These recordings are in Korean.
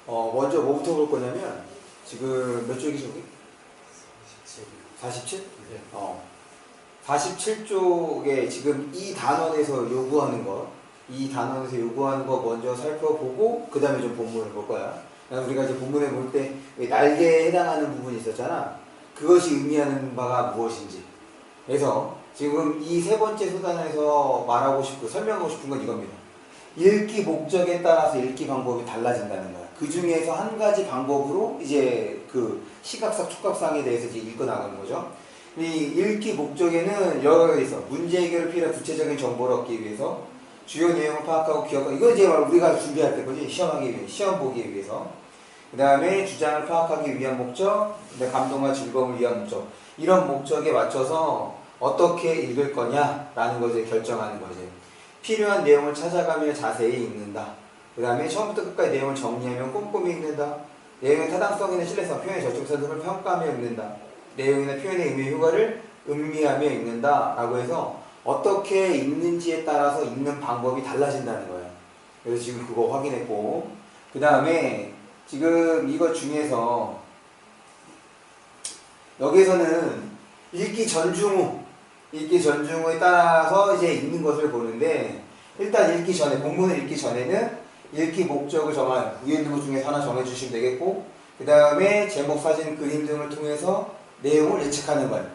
먼저 뭐부터 볼 거냐면, 지금 몇 쪽이죠, 우리? 47? 네. 47쪽에 지금 이 단원에서 요구하는 거, 먼저 살펴보고, 그 다음에 좀 본문을 볼 거야. 우리가 이제 본문에 볼 때 날개에 해당하는 부분이 있었잖아. 그것이 의미하는 바가 무엇인지. 그래서 지금 이 세 번째 수단에서 말하고 싶고 설명하고 싶은 건 이겁니다. 읽기 목적에 따라서 읽기 방법이 달라진다는 거야. 그 중에서 한 가지 방법으로 이제 그 시각상, 촉각상에 대해서 이제 읽어 나가는 거죠. 이 읽기 목적에는 여러 가지 있어. 문제 해결을 필요한 구체적인 정보를 얻기 위해서, 주요 내용을 파악하고 기억하고, 이거 이제 우리가 준비할 때 거지. 시험 보기 위해서. 그 다음에 주장을 파악하기 위한 목적, 감동과 즐거움을 위한 목적. 이런 목적에 맞춰서 어떻게 읽을 거냐라는 것을 결정하는 거지. 필요한 내용을 찾아가며 자세히 읽는다. 그 다음에 처음부터 끝까지 내용을 정리하며 꼼꼼히 읽는다. 내용의 타당성이나 신뢰성, 표현의 적중성 등을 평가하며 읽는다. 내용이나 표현의 의미, 효과를 음미하며 읽는다. 라고 해서 어떻게 읽는지에 따라서 읽는 방법이 달라진다는 거예요. 그래서 지금 그거 확인했고, 그 다음에 지금 이것 중에서 여기에서는 읽기 전중후에 따라서 이제 읽는 것을 보는데, 일단 읽기 전에, 본문을 읽기 전에는 읽기 목적을 정할, 위에 있는 것 중에서 하나 정해주시면 되겠고, 그 다음에 제목, 사진, 그림 등을 통해서 내용을 예측하는 거예요.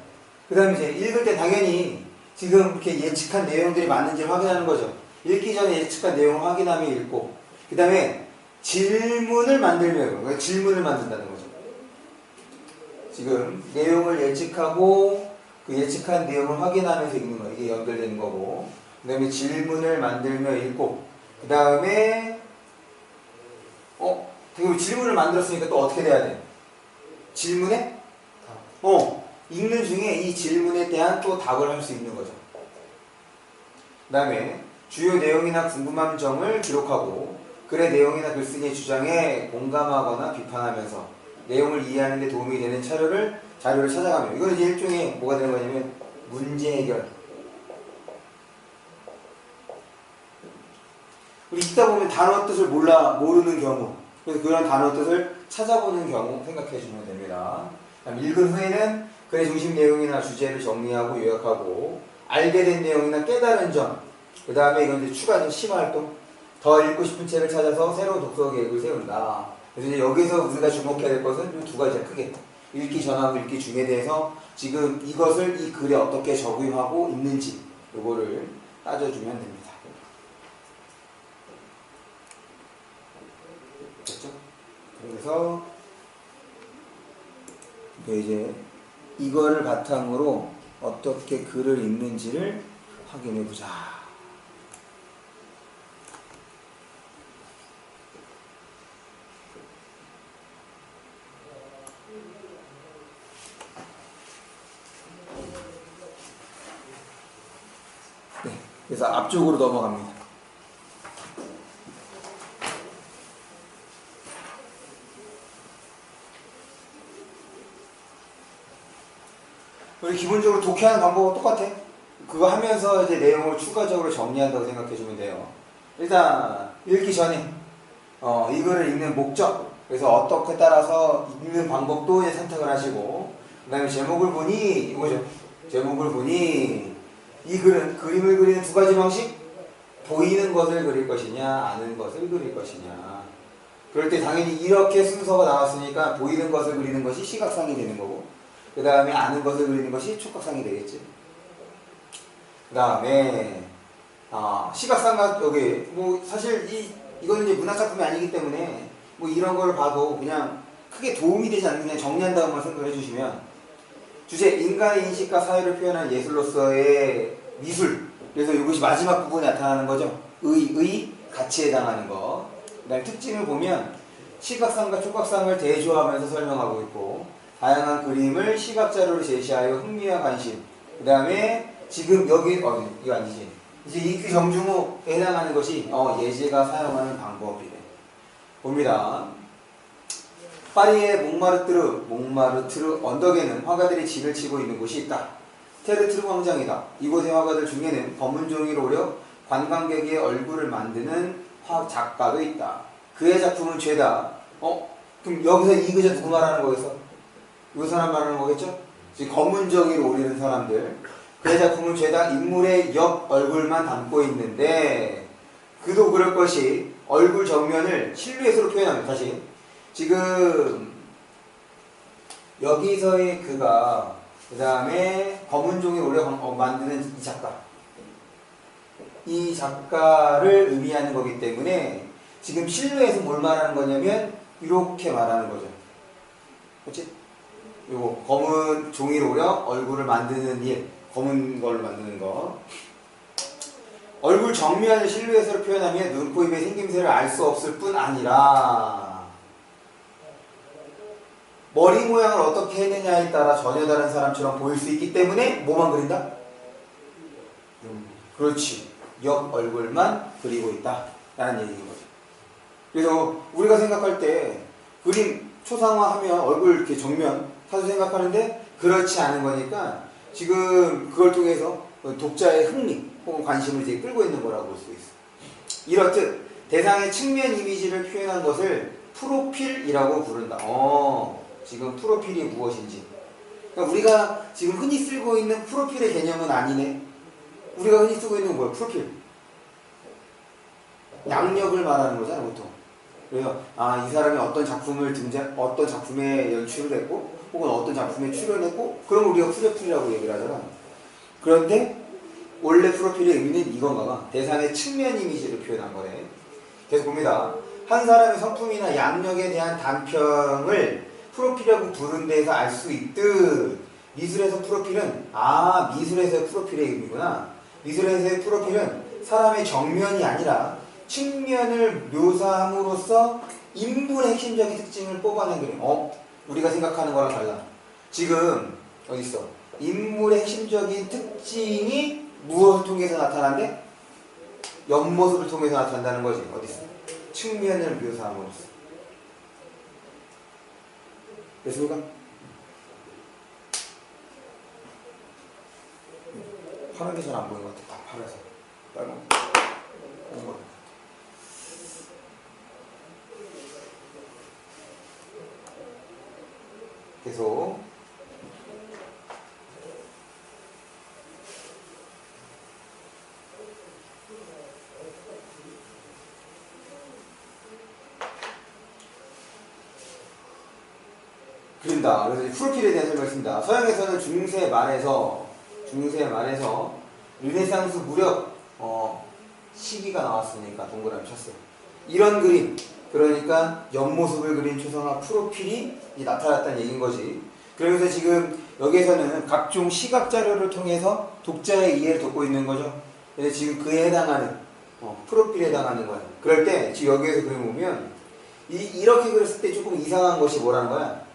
그 다음에 이제 읽을 때 당연히 지금 이렇게 예측한 내용들이 맞는지 확인하는 거죠. 읽기 전에 예측한 내용을 확인하며 읽고, 그 다음에 질문을 만들면, 그러니까 질문을 만든다는 거죠. 지금 내용을 예측하고 그 예측한 내용을 확인하면서 읽는 거예요. 이게 연결되는 거고, 그 다음에 질문을 만들며 읽고, 그 다음에 질문을 만들었으니까 또 어떻게 돼야 돼? 질문에? 읽는 중에 이 질문에 대한 또 답을 할 수 있는 거죠. 그 다음에 주요 내용이나 궁금한 점을 기록하고 글의 내용이나 글쓴이의 주장에 공감하거나 비판하면서 내용을 이해하는 데 도움이 되는 자료를 찾아가며, 이건 이제 일종의 뭐가 되는 거냐면 문제 해결. 우리 읽다 보면 단어 뜻을 모르는 경우, 그래서 그런 단어 뜻을 찾아보는 경우 생각해 주면 됩니다. 읽은 후에는 글의 중심 내용이나 주제를 정리하고 요약하고, 알게 된 내용이나 깨달은 점, 그 다음에 이건 이제 추가적인 심화활동, 더 읽고 싶은 책을 찾아서 새로운 독서 계획을 세운다. 그래서 이제 여기서 우리가 주목해야 될 것은 두 가지야, 크게. 읽기 전하고 읽기 중에 대해서 지금 이것을 이 글에 어떻게 적용하고 있는지, 요거를 따져주면 됩니다. 됐죠? 그래서 이제 이거를 바탕으로 어떻게 글을 읽는지를 확인해 보자. 네, 그래서 앞쪽으로 넘어갑니다. 우리 기본적으로 독해하는 방법은 똑같아. 그거 하면서 이제 내용을 추가적으로 정리한다고 생각해 주면 돼요. 일단 읽기 전에 이 글을 읽는 목적, 그래서 어떻게 따라서 읽는 방법도 이제 선택을 하시고, 그 다음에 제목을 보니 이거죠. 제목을 보니 이 글은 그림을 그리는 두 가지 방식, 보이는 것을 그릴 것이냐 아는 것을 그릴 것이냐. 그럴 때 당연히 이렇게 순서가 나왔으니까 보이는 것을 그리는 것이 시각상이 되는 거고, 그 다음에 아는 것을 그리는 것이 촉각상이 되겠지. 그 다음에 시각상과 여기 뭐 사실 이거는 이제 문학작품이 아니기 때문에 뭐 이런 걸 봐도 그냥 크게 도움이 되지 않는, 그냥 정리한다고만 생각을 해주시면, 주제 인간의 인식과 사회를 표현한 예술로서의 미술, 그래서 이것이 마지막 부분에 나타나는 거죠. 가치에 해당하는 거. 그 다음에 특징을 보면 시각상과 촉각상을 대조하면서 설명하고 있고, 다양한 그림을 시각자료로 제시하여 흥미와 관심, 그 다음에 지금 여기 이거 아니지, 이제 읽기 정중후에 해당하는 것이 예제가 사용하는 방법이래. 봅니다. 파리의 몽마르트르 언덕에는 화가들이 진을 치고 있는 곳이 있다. 테르트르 광장이다. 이곳의 화가들 중에는 검은 종이로 오려 관광객의 얼굴을 만드는 작가도 있다. 그의 작품은 죄다. 그럼 여기서 이 그저 누구 말하는 거겠어? 이 사람 말하는 거겠죠? 지금 검은 정의로 오리는 사람들. 그의 작품은 죄다 인물의 옆 얼굴만 담고 있는데 그도 그럴 것이 얼굴 정면을 실루엣으로 표현합니다. 다시 지금 여기서의 그가 그 다음에 검은 종이 오래 만드는 이 작가를 의미하는 거기 때문에 지금 실루엣은 뭘 말하는 거냐면 이렇게 말하는 거죠. 그렇지? 요거 검은 종이로 오려 얼굴을 만드는 일, 검은 걸 만드는 거. 얼굴 정면을 실루엣으로 표현하면 눈, 코, 입의 생김새를 알 수 없을 뿐 아니라 머리 모양을 어떻게 했느냐에 따라 전혀 다른 사람처럼 보일 수 있기 때문에 뭐만 그린다? 그렇지. 옆 얼굴만 그리고 있다 라는 얘기인 거죠. 그래서 우리가 생각할 때 그림 초상화하면 얼굴 이렇게 정면 사서 생각하는데 그렇지 않은 거니까 지금 그걸 통해서 독자의 흥미 혹은 관심을 이제 끌고 있는 거라고 볼 수 있어. 이렇듯 대상의 측면 이미지를 표현한 것을 프로필이라고 부른다. 지금 프로필이 무엇인지. 그러니까 우리가 지금 흔히 쓰고 있는 프로필의 개념은 아니네. 우리가 흔히 쓰고 있는 건 뭐야? 프로필. 양력을 말하는 거잖아, 보통. 그래서 이 사람이 어떤 작품에 연출을 했고, 혹은 어떤 작품에 출연했고, 그럼 우리가 프로필이라고 얘기를 하잖아. 그런데 원래 프로필의 의미는 이건가 봐. 대상의 측면 이미지를 표현한 거네. 계속 봅니다. 한 사람의 성품이나 양력에 대한 단평을 프로필이라고 부른 데에서 알 수 있듯 미술에서 프로필은 미술에서의 프로필의 의미구나. 미술에서의 프로필은 사람의 정면이 아니라 측면을 묘사함으로써 인물의 핵심적인 특징을 뽑아낸 그림. 우리가 생각하는 거랑 달라. 지금 어디 있어? 인물의 핵심적인 특징이 무엇을 통해서 나타나는데? 옆모습을 통해서 나타난다는 거지. 어디 있어? 측면을 묘사함으로써. 됐습니까? 파란 게 잘 안 보이는 것 같아. 다 파란색. 빨간 거. 계속. 그린다. 그래서 프로필에 대한 설명했습니다. 서양에서는 중세 말에서 르네상스 무렵 시기가 나왔으니까 동그라미 쳤어요. 이런 그림, 그러니까 옆모습을 그린 초상화 프로필이 나타났다는 얘기인 거지. 그러면서 지금 여기에서는 각종 시각 자료를 통해서 독자의 이해를 돕고 있는 거죠. 그래서 지금 그에 해당하는 프로필에 해당하는 거야. 그럴 때 지금 여기에서 그림 보면 이렇게 그렸을 때 조금 이상한 것이 뭐라는 거야?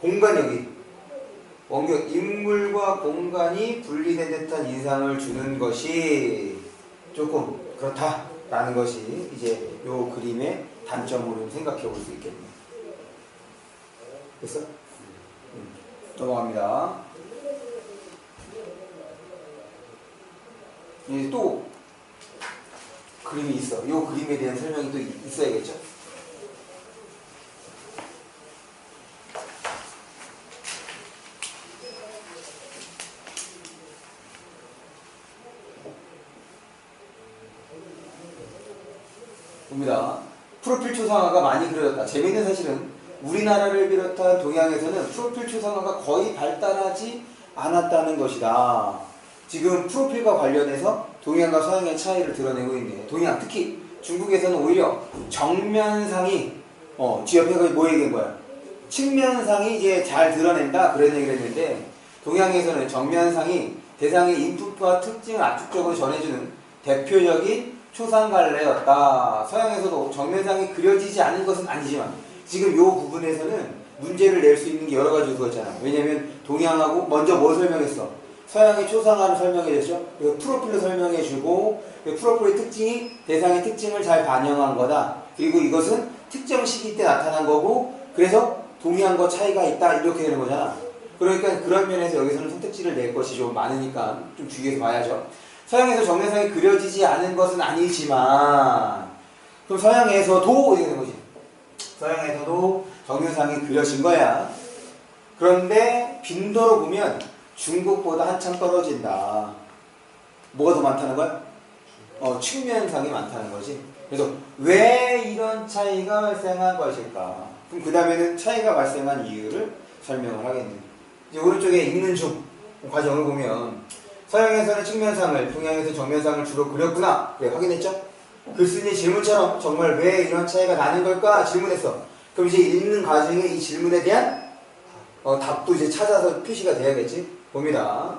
공간 여기 원격 인물과 공간이 분리된 듯한 인상을 주는 것이 조금 그렇다라는 것이 이제 요 그림의 단점으로 생각해 볼 수 있겠네요. 됐어? 넘어갑니다. 이제 또 그림이 있어. 요 그림에 대한 설명이 또 있어야겠죠? 봅니다. 프로필 초상화가 많이 그려졌다. 재미있는 사실은 우리나라를 비롯한 동양에서는 프로필 초상화가 거의 발달하지 않았다는 것이다. 지금 프로필과 관련해서 동양과 서양의 차이를 드러내고 있네. 동양, 특히 중국에서는 오히려 정면상이 뒤 옆에 뭐 얘기한 거야? 측면상이 이제 잘 드러낸다 그런 얘기를 했는데 동양에서는 정면상이 대상의 인풋과 특징을 압축적으로 전해주는 대표적인 초상갈래였다. 서양에서도 정면상이 그려지지 않은 것은 아니지만 지금 이 부분에서는 문제를 낼 수 있는 게 여러 가지 요소가 있잖아. 왜냐면 동양하고 먼저 뭘 설명했어? 서양의 초상화를 설명해줬죠. 그리고 프로필로 설명해주고 프로필의 특징이 대상의 특징을 잘 반영한 거다. 그리고 이것은 특정 시기 때 나타난 거고 그래서 동양과 차이가 있다 이렇게 되는 거잖아. 그러니까 그런 면에서 여기서는 선택지를 낼 것이 좀 많으니까 좀 주의해서 봐야죠. 서양에서 정면상이 그려지지 않은 것은 아니지만 그럼 서양에서도 이렇게 되는 거지. 서양에서도 정면상이 그려진 거야. 그런데 빈도로 보면 중국보다 한참 떨어진다. 뭐가 더 많다는 거야? 측면상이 많다는 거지. 그래서 왜 이런 차이가 발생한 것일까? 그럼 그 다음에는 차이가 발생한 이유를 설명을 하겠네. 이제 오른쪽에 읽는 중 과정을 보면 서양에서는 측면상을, 동양에서는 정면상을 주로 그렸구나. 그래, 확인했죠? 글쓴이 질문처럼 정말 왜 이런 차이가 나는 걸까? 질문했어. 그럼 이제 읽는 과정에 이 질문에 대한 답도 이제 찾아서 표시가 돼야겠지? 봅니다.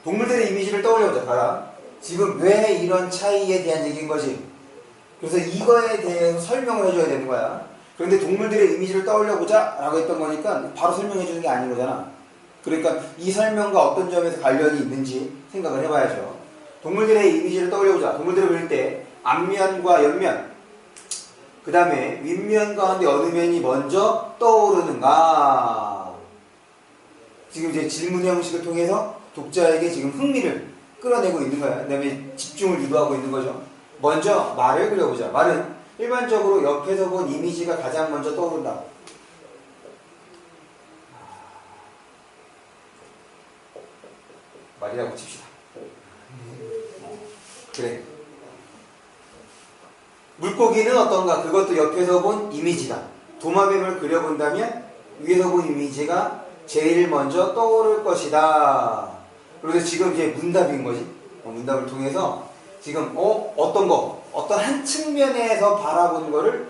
동물들의 이미지를 떠올려보자. 봐라. 지금 왜 이런 차이에 대한 얘기인 거지? 그래서 이거에 대해서 설명을 해줘야 되는 거야. 그런데 동물들의 이미지를 떠올려보자 라고 했던 거니까 바로 설명해 주는 게 아닌 거잖아. 그러니까 이 설명과 어떤 점에서 관련이 있는지 생각을 해봐야죠. 동물들의 이미지를 떠올려보자. 동물들을 그릴 때 앞면과 옆면, 그 다음에 윗면 가운데 어느 면이 먼저 떠오르는가. 지금 이제 질문 형식을 통해서 독자에게 지금 흥미를 끌어내고 있는 거야. 그 다음에 집중을 유도하고 있는 거죠. 먼저 말을 그려보자. 말은 일반적으로 옆에서 본 이미지가 가장 먼저 떠오른다. 말이라고 칩시다. 그래. 물고기는 어떤가? 그것도 옆에서 본 이미지다. 도마뱀을 그려본다면 위에서 본 이미지가 제일 먼저 떠오를 것이다. 그래서 지금 이제 문답인 거지. 문답을 통해서 지금 어떤 거, 어떤 한 측면에서 바라보는 거를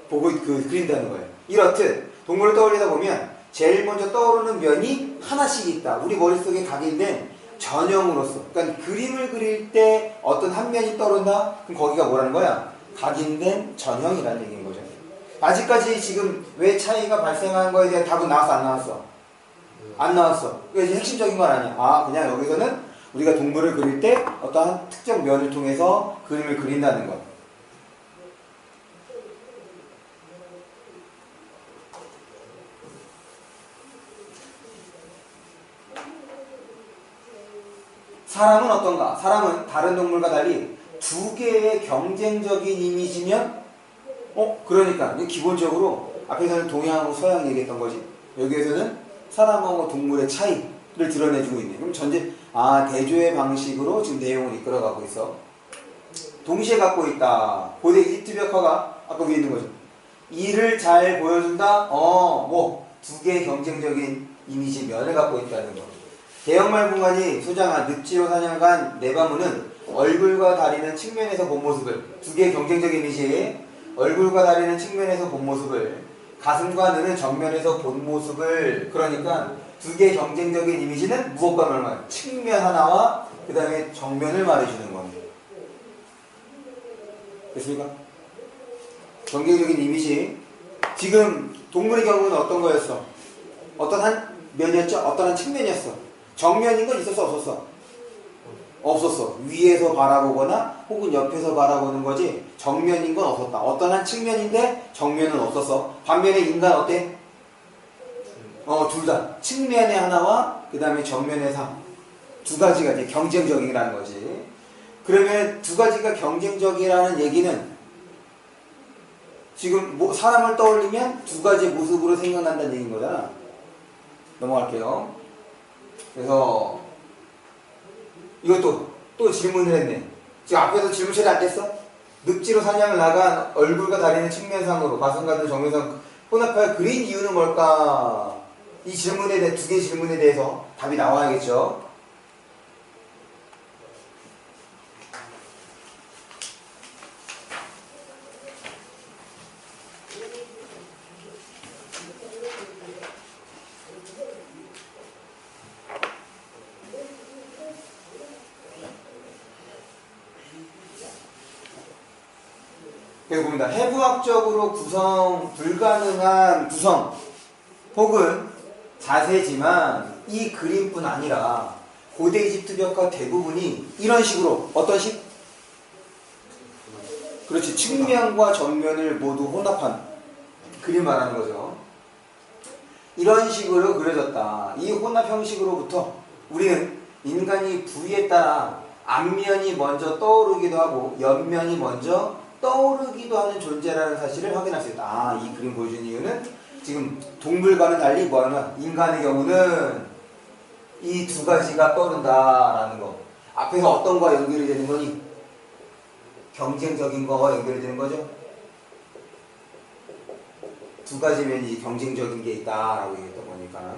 보고 그린다는 거예요. 이렇듯 동물을 떠올리다 보면 제일 먼저 떠오르는 면이 하나씩 있다. 우리 머릿속에 각인된 전형으로서. 그러니까 그림을 그릴 때 어떤 한 면이 떠오른다? 그럼 거기가 뭐라는 거야? 각인된 전형이라는 얘기인 거죠. 아직까지 지금 왜 차이가 발생한 거에 대한 답은 나왔어, 안 나왔어? 안 나왔어. 그게 이제 핵심적인 건 아니야. 그냥 여기서는 우리가 동물을 그릴 때 어떠한 특정 면을 통해서 그림을 그린다는 것. 사람은 어떤가? 사람은 다른 동물과 달리 두 개의 경쟁적인 이미지면 그러니까 기본적으로 앞에서는 동양하고 서양 얘기했던 거지. 여기에서는 사람하고 동물의 차이를 드러내주고 있네. 그럼 대조의 방식으로 지금 내용을 이끌어가고 있어. 동시에 갖고 있다. 고대 이집트 벽화가 아까 위에 있는 거죠. 이를 잘 보여준다. 두 개의 경쟁적인 이미지 면을 갖고 있다는 거. 대형말궁관이 소장한 늪지로 사냥간 네바무는 얼굴과 다리는 측면에서 본 모습을, 두 개의 경쟁적인 이미지에 얼굴과 다리는 측면에서 본 모습을, 가슴과 눈은 정면에서 본 모습을, 그러니까 두 개의 경쟁적인 이미지는 무엇과 말말? 측면 하나와 그 다음에 정면을 말해주는 겁니다. 됐습니까? 경쟁적인 이미지. 지금 동물의 경우는 어떤 거였어? 어떤 한 면이었죠? 어떤 한 측면이었어. 정면인 건 있었어, 없었어? 없었어. 위에서 바라보거나 혹은 옆에서 바라보는 거지 정면인 건 없었다. 어떤 한 측면인데 정면은 없었어. 반면에 인간 어때? 둘 다. 측면의 하나와 그 다음에 정면의 두 가지가 이제 경쟁적이라는 거지. 그러면 두 가지가 경쟁적이라는 얘기는 지금 사람을 떠올리면 두 가지 모습으로 생각난다는 얘기인 거잖아. 넘어갈게요. 그래서 이것도 또 질문을 했네. 지금 앞에서 질문 처리 안 됐어? 늪지로 사냥을 나간 얼굴과 다리는 측면상으로, 가슴과 눈은 정면상 혼합하여 그린 이유는 뭘까? 이 질문에 대해, 두 개의 질문에 대해서 답이 나와야겠죠. 그리고 봅니다. 해부학적으로 구성 불가능한 구성 혹은 자세지만 이 그림뿐 아니라 고대 이집트 벽화 대부분이 이런 식으로, 어떤 식? 그렇지, 측면과 정면을 모두 혼합한 그림 말하는 거죠. 이런 식으로 그려졌다. 이 혼합 형식으로부터 우리는 인간이 부위에 따라 앞면이 먼저 떠오르기도 하고 옆면이 먼저 떠오르기도 하는 존재라는 사실을 확인할 수 있다. 아, 이 그림 보여준 이유는 지금 동물과는 달리 뭐하냐? 인간의 경우는 이 두 가지가 떠오른다라는 거. 앞에서 어떤 거와 연결이 되는 거니? 경쟁적인 거와 연결이 되는 거죠. 두 가지 면이 경쟁적인 게 있다라고 얘기했던 거니까.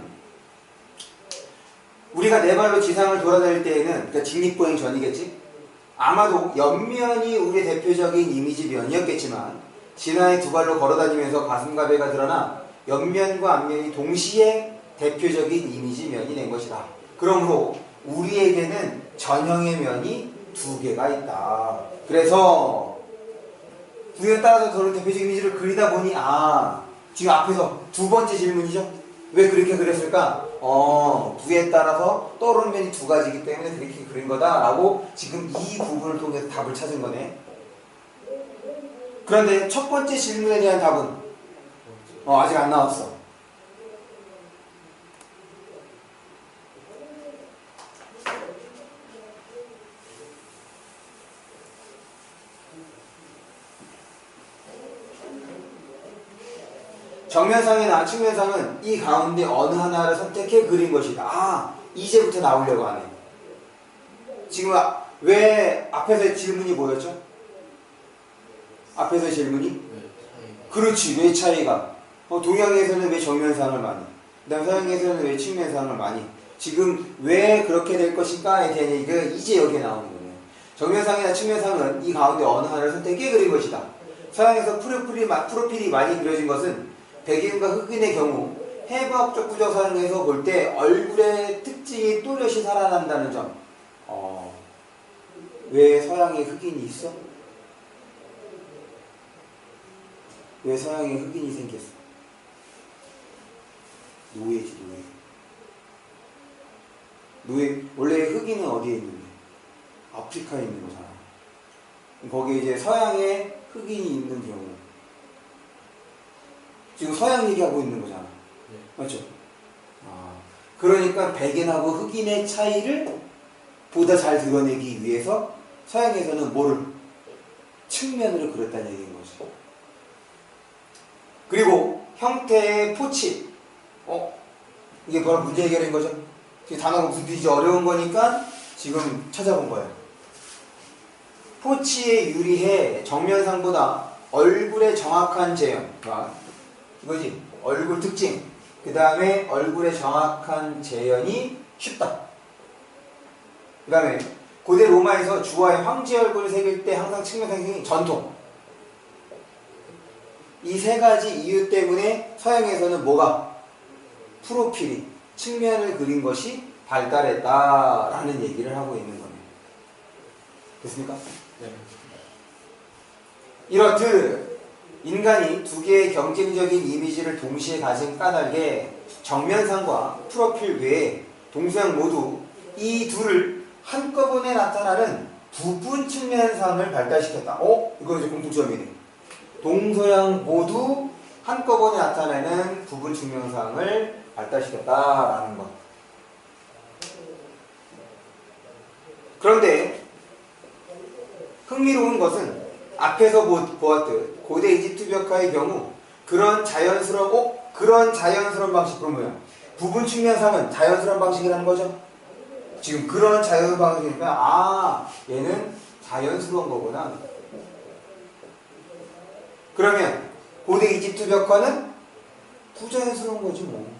우리가 네 발로 지상을 돌아다닐 때에는, 그러니까 직립보행 전이겠지? 아마도 옆면이 우리의 대표적인 이미지 면이었겠지만 진화의 두 발로 걸어다니면서 가슴과 배가 드러나 옆면과 앞면이 동시에 대표적인 이미지 면이 된 것이다. 그러므로 우리에게는 전형의 면이 두 개가 있다. 그래서 부위에 따라서 저런 대표적인 이미지를 그리다 보니 지금 앞에서 두 번째 질문이죠. 왜 그렇게 그렸을까? 부위에 따라서 떠오르는 면이 두 가지이기 때문에 그렇게 그린 거다라고 지금 이 부분을 통해서 답을 찾은 거네. 그런데 첫 번째 질문에 대한 답은 아직 안 나왔어. 정면상이나 측면상은 이 가운데 어느 하나를 선택해 그린 것이다. 이제부터 나오려고 하네. 지금 왜 앞에서 질문이 뭐였죠? 앞에서 질문이? 그렇지, 왜 차이가? 동양에서는 왜 정면상을 많이? 그 다음 서양에서는 왜 측면상을 많이? 지금 왜 그렇게 될 것인가에 대한 얘기가 이제 여기에 나오는 거네요. 정면상이나 측면상은 이 가운데 어느 하나를 선택해 그린 것이다. 서양에서 프로필이 많이 그려진 것은 백인과 흑인의 경우 해부학적 구조 사용에서 볼 때 얼굴의 특징이 또렷이 살아난다는 점. 왜 서양에 흑인이 있어? 왜 서양에 흑인이 생겼어? 노예지, 노예. 원래 흑인은 어디에 있는데? 아프리카에 있는 거잖아. 거기에 이제 서양에 흑인이 있는 경우. 지금 서양 얘기하고 있는 거잖아. 네. 맞죠? 그러니까 백인하고 흑인의 차이를 보다 잘 드러내기 위해서 서양에서는 뭐를? 측면으로 그렸다는 얘기인 거지. 그리고 형태의 포치. 이게 뭐라 문제 해결인 거죠? 지금 단어가 무슨 뜻인지 어려운 거니까 지금 찾아본 거예요. 포치에 유리해 정면상보다 얼굴의 정확한 재현. 이거지. 얼굴 특징. 그 다음에 얼굴의 정확한 재현이 쉽다. 그 다음에 고대 로마에서 주와의 황제 얼굴을 새길 때 항상 측면상이 전통. 이 세 가지 이유 때문에 서양에서는 뭐가? 프로필이 측면을 그린 것이 발달했다라는 얘기를 하고 있는 거네요. 됐습니까? 네. 이렇듯 인간이 두 개의 경쟁적인 이미지를 동시에 가진 까닭에 정면상과 프로필 외에 동서양 모두 이 둘을 한꺼번에 나타나는 부분 측면상을 발달시켰다. 이거 이제 공통점이네. 동서양 모두 한꺼번에 나타내는 부분 측면상을 발달시켰다라는 것. 그런데 흥미로운 것은 앞에서 보았듯 고대 이집트 벽화의 경우 그런 자연스러운 방식. 그럼 뭐야? 부분 측면상은 자연스러운 방식이라는 거죠. 지금 그런 자연스러운 방식이니까 얘는 자연스러운 거구나. 그러면 고대 이집트 벽화는 부자연스러운 거지 뭐.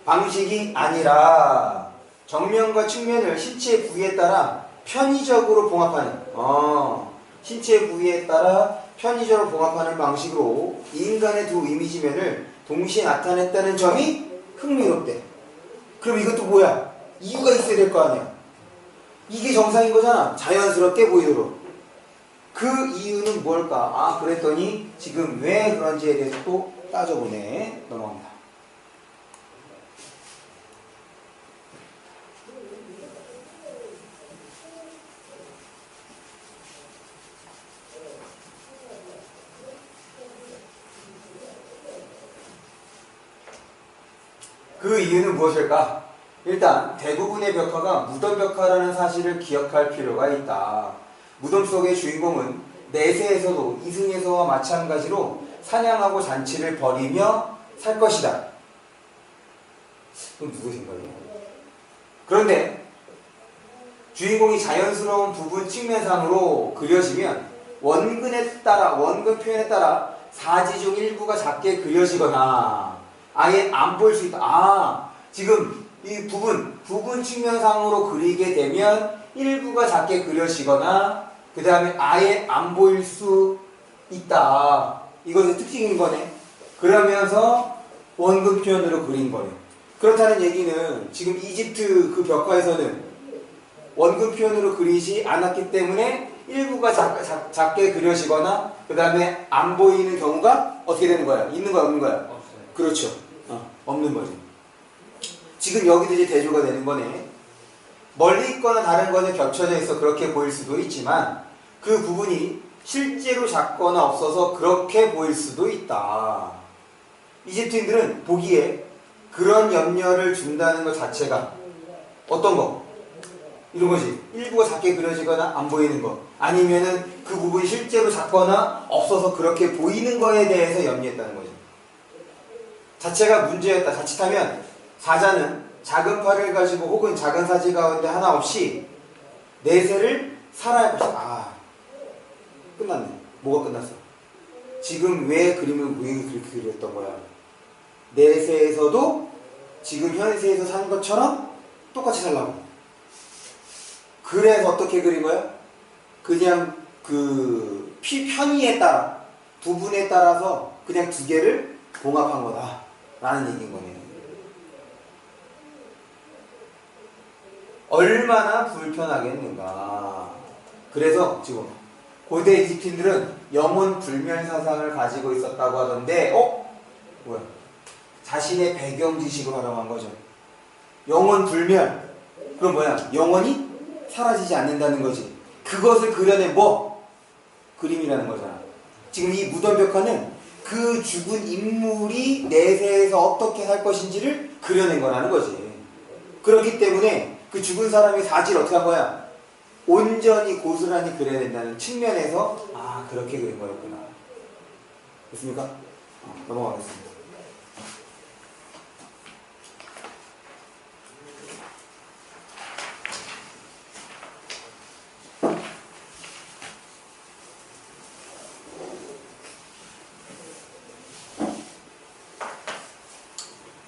방식이 아니라 정면과 측면을 신체 부위에 따라 편의적으로 봉합하는 신체 부위에 따라 편의적으로 봉합하는 방식으로 인간의 두 이미지면을 동시에 나타냈다는 점이 흥미롭대. 그럼 이것도 뭐야? 이유가 있어야 될 거 아니야. 이게 정상인 거잖아. 자연스럽게 보이도록. 그 이유는 뭘까? 그랬더니 지금 왜 그런지에 대해서 또 따져보네. 넘어갑니다. 그 이유는 무엇일까? 일단 대부분의 벽화가 무덤 벽화라는 사실을 기억할 필요가 있다. 무덤 속의 주인공은 내세에서도 이승에서와 마찬가지로 사냥하고 잔치를 벌이며 살 것이다. 그럼 누구 생각이에요? 그런데 주인공이 자연스러운 부분 측면상으로 그려지면 원근 표현에 따라 사지 중 일부가 작게 그려지거나 아예 안 보일 수 있다. 지금 이 부분 측면상으로 그리게 되면 일부가 작게 그려지거나 그 다음에 아예 안 보일 수 있다. 이것의 특징인 거네. 그러면서 원근 표현으로 그린 거네. 그렇다는 얘기는 지금 이집트 그 벽화에서는 원근 표현으로 그리지 않았기 때문에 일부가 작게 그려지거나 그 다음에 안 보이는 경우가 어떻게 되는 거야? 있는 거야 없는 거야? 없어요. 그렇죠. 없는 거지. 지금 여기도 이제 대조가 되는 거네. 멀리 있거나 다른 것에 겹쳐져 있어 그렇게 보일 수도 있지만 그 부분이 실제로 작거나 없어서 그렇게 보일 수도 있다. 이집트인들은 보기에 그런 염려를 준다는 것 자체가 어떤 거? 이런 거지. 일부가 작게 그려지거나 안 보이는 거. 아니면은 그 부분이 실제로 작거나 없어서 그렇게 보이는 거에 대해서 염려했다는 거죠. 자체가 문제였다. 자칫하면 사자는 작은 팔을 가지고 혹은 작은 사지 가운데 하나 없이 내세를 살아야 할 것이다. 끝났네. 뭐가 끝났어? 지금 왜 그림을 왜 그렇게 그렸던 거야? 내세에서도 지금 현세에서 사는 것처럼 똑같이 살라고. 그래서 어떻게 그린 거야? 그냥 그 편의에 따라 부분에 따라서 그냥 두 개를 봉합한 거다 라는 얘기인 거네요. 얼마나 불편하겠는가. 그래서 지금 고대 이집트인들은 영혼 불멸 사상을 가지고 있었다고 하던데 뭐야? 자신의 배경 지식을 활용한 거죠. 영혼 불멸. 그럼 뭐야? 영혼이 사라지지 않는다는 거지. 그것을 그려낸 뭐? 그림이라는 거잖아. 지금 이 무덤 벽화는 그 죽은 인물이 내세에서 어떻게 살 것인지를 그려낸 거라는 거지. 그렇기 때문에 그 죽은 사람의 사지를 어떻게 한 거야? 온전히 고스란히 그려야 된다는 측면에서 그렇게 그린 거였구나. 됐습니까? 넘어가겠습니다.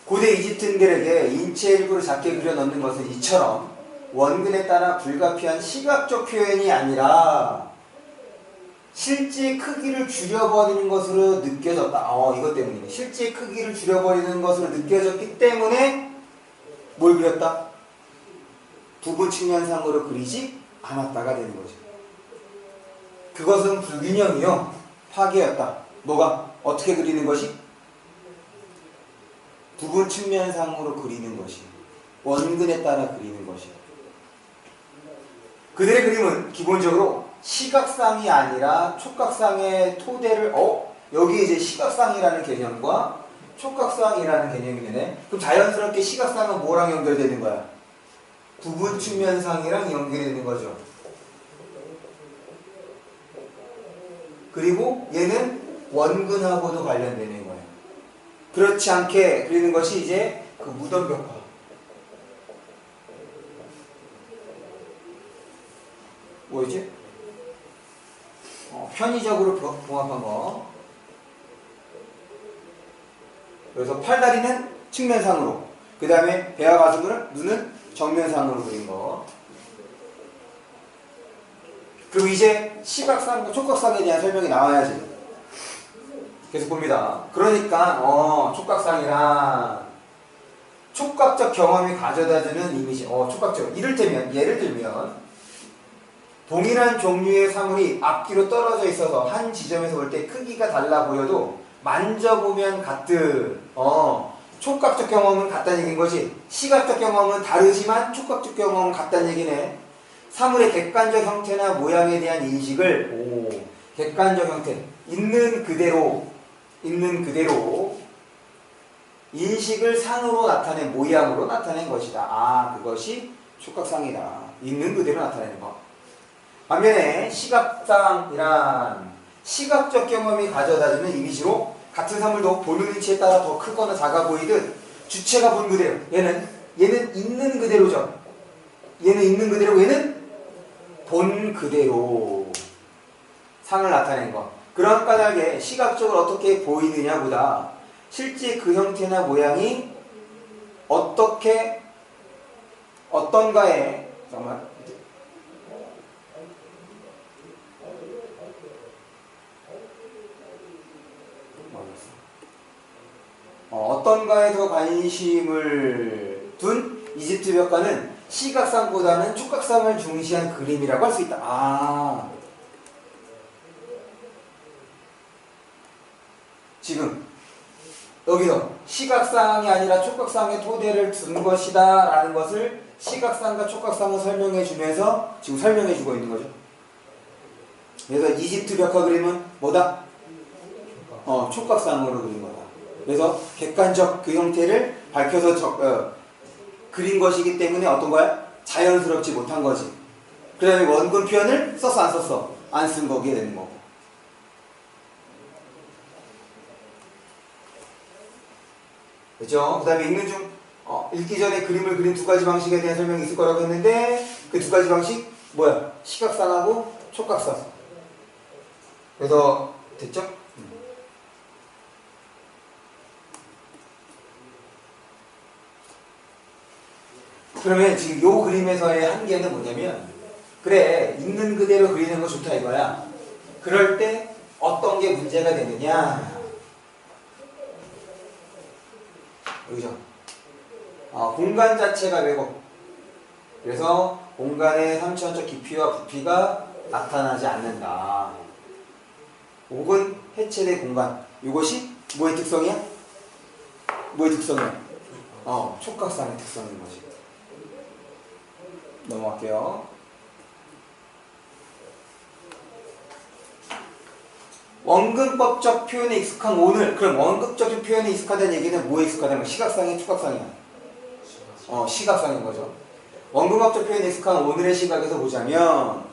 고대 이집트인들에게 인체 일부를 작게 그려 넣는 것은 이처럼 원근에 따라 불가피한 시각적 표현이 아니라 실제 크기를 줄여버리는 것으로 느껴졌다. 이것 때문이네. 실제 크기를 줄여버리는 것으로 느껴졌기 때문에 뭘 그렸다? 부분 측면상으로 그리지 않았다가 되는 거죠. 그것은 불균형이요. 파괴였다. 뭐가? 어떻게 그리는 것이? 부분 측면상으로 그리는 것이. 원근에 따라 그리는 것이. 그들의 그림은 기본적으로 시각상이 아니라 촉각상의 토대를 여기 이제 시각상이라는 개념과 촉각상이라는 개념이 되네. 그럼 자연스럽게 시각상은 뭐랑 연결되는 거야? 부분 측면상이랑 연결이 되는 거죠. 그리고 얘는 원근하고도 관련되는 거예요. 그렇지 않게 그리는 것이 이제 그 무덤 벽화. 뭐였지? 편의적으로 봉합한 거. 그래서 팔다리는 측면상으로, 그 다음에 배와 가슴을 눈은 정면상으로 그린 거. 그리고 이제 시각상과 촉각상에 대한 설명이 나와야지. 계속 봅니다. 그러니까 촉각상이란 촉각적 경험이 가져다주는 이미지. 촉각적. 예를 들면 동일한 종류의 사물이 앞뒤로 떨어져 있어서 한 지점에서 볼 때 크기가 달라 보여도 만져보면 같은. 촉각적 경험은 같다는 얘기인 거지. 시각적 경험은 다르지만 촉각적 경험은 같다는 얘기네. 사물의 객관적 형태나 모양에 대한 인식을 객관적 형태 있는 그대로 인식을 상으로 나타낸 모양으로 나타낸 것이다. 아, 그것이 촉각상이다. 있는 그대로 나타내는 것. 반면에 시각상이란 시각적 경험이 가져다주는 이미지로 같은 사물도 보는 위치에 따라 더 크거나 작아 보이듯 주체가 본 그대로, 얘는 있는 그대로죠. 얘는 있는 그대로, 얘는 본 그대로 상을 나타낸 것. 그런 까닭에 시각적으로 어떻게 보이느냐보다 실제 그 형태나 모양이 어떤가에 잠깐만. 어떤가에 더 관심을 둔 이집트 벽화는 시각상보다는 촉각상을 중시한 그림이라고 할 수 있다. 아, 지금 여기서 시각상이 아니라 촉각상의 토대를 둔 것이다 라는 것을 시각상과 촉각상을 설명해 주면서 지금 설명해 주고 있는 거죠. 그래서 이집트 벽화 그림은 뭐다? 촉각상으로 그린 거다. 그래서 객관적 그 형태를 밝혀서 그린 것이기 때문에 어떤 거야? 자연스럽지 못한 거지. 그 다음에 원근 표현을 썼어 안 썼어? 안 쓴 거게 되는 거고. 그렇죠? 그 다음에 읽는 중 읽기 전에 그림을 그린 두 가지 방식에 대한 설명이 있을 거라고 했는데 그 두 가지 방식 뭐야? 시각상하고 촉각상. 그래서 됐죠? 그러면 지금 요 그림에서의 한계는 뭐냐면 그래 있는 그대로 그리는 거 좋다 이거야. 그럴 때 어떤 게 문제가 되느냐, 여기죠. 공간 자체가 왜곡. 그래서 공간의 삼차원적 깊이와 부피가 나타나지 않는다. 혹은 해체된 공간. 이것이 뭐의 특성이야? 뭐의 특성이야? 촉각상의 특성인 거지. 넘어갈게요. 원근법적 표현에 익숙한 오늘. 그럼 원근법적 표현에 익숙하다는 얘기는 뭐에 익숙하다는 거야? 시각상이야, 촉각상이야? 시각상인 거죠. 원근법적 표현에 익숙한 오늘의 시각에서 보자면